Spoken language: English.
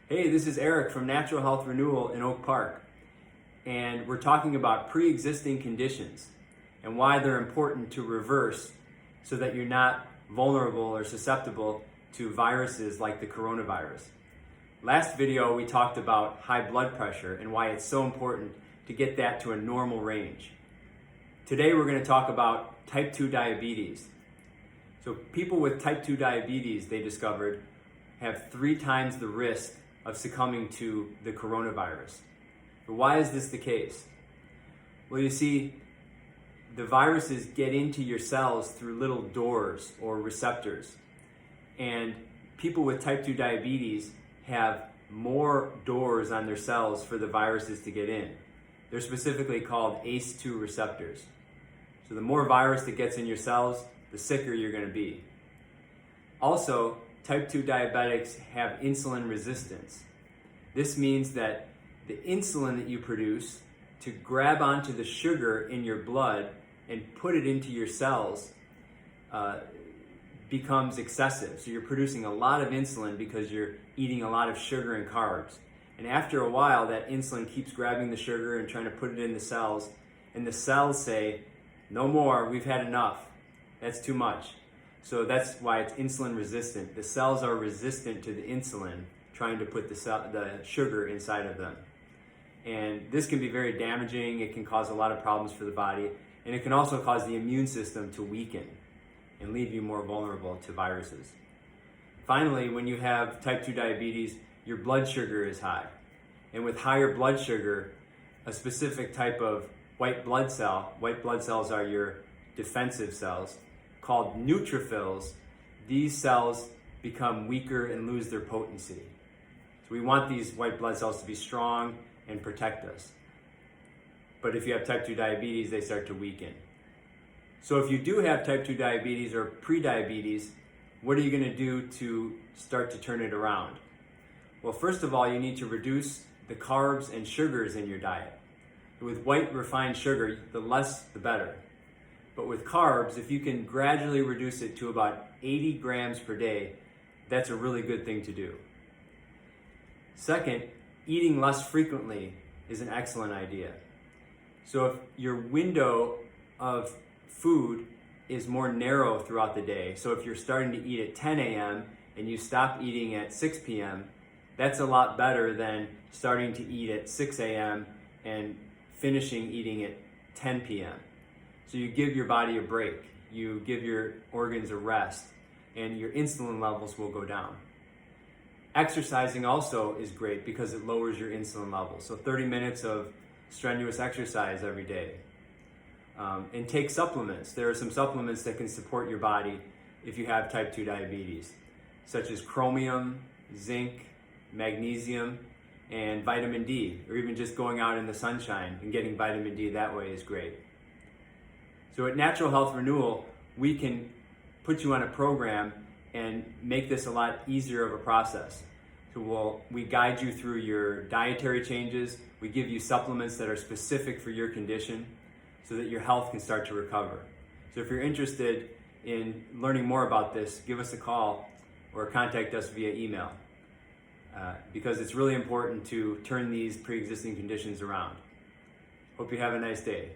Hey, this is Eric from Natural Health Renewal in Oak Park, and we're talking about pre-existing conditions and why they're important to reverse so that you're not vulnerable or susceptible to viruses like the coronavirus. Last video, we talked about high blood pressure and why it's so important to get that to a normal range. Today, we're going to talk about type 2 diabetes. So people with type 2 diabetes, they discovered, have 3 times the risk of succumbing to the coronavirus. But why is this the case? Well, you see, the viruses get into your cells through little doors or receptors. And people with type 2 diabetes have more doors on their cells for the viruses to get in. They're specifically called ACE2 receptors. So the more virus that gets in your cells, the sicker you're going to be. Also, type 2 diabetics have insulin resistance. This means that the insulin that you produce to grab onto the sugar in your blood and put it into your cells becomes excessive. So you're producing a lot of insulin because you're eating a lot of sugar and carbs. And after a while, that insulin keeps grabbing the sugar and trying to put it in the cells. And the cells say, no more, we've had enough. That's too much. So that's why it's insulin resistant. The cells are resistant to the insulin trying to put the sugar inside of them. And this can be very damaging. It can cause a lot of problems for the body. And it can also cause the immune system to weaken and leave you more vulnerable to viruses. Finally, when you have type 2 diabetes, your blood sugar is high. And with higher blood sugar, a specific type of white blood cells are your defensive cells, called neutrophils, these cells become weaker and lose their potency. So we want these white blood cells to be strong and protect us. But if you have type 2 diabetes, they start to weaken. So if you do have type 2 diabetes or pre-diabetes, what are you going to do to start to turn it around? Well, first of all, you need to reduce the carbs and sugars in your diet. With white refined sugar, the less the better. But with carbs, if you can gradually reduce it to about 80 grams per day, that's a really good thing to do. Second, eating less frequently is an excellent idea. So if your window of food is more narrow throughout the day, so if you're starting to eat at 10 a.m. and you stop eating at 6 p.m., that's a lot better than starting to eat at 6 a.m. and finishing eating at 10 p.m. So you give your body a break, you give your organs a rest, and your insulin levels will go down. Exercising also is great because it lowers your insulin levels. So 30 minutes of strenuous exercise every day. And take supplements. There are some supplements that can support your body if you have type 2 diabetes, such as chromium, zinc, magnesium, and vitamin D, or even just going out in the sunshine and getting vitamin D that way is great. So at Natural Health Renewal, we can put you on a program and make this a lot easier of a process. So we guide you through your dietary changes. We give you supplements that are specific for your condition so that your health can start to recover. So if you're interested in learning more about this, give us a call or contact us via email because it's really important to turn these pre-existing conditions around. Hope you have a nice day.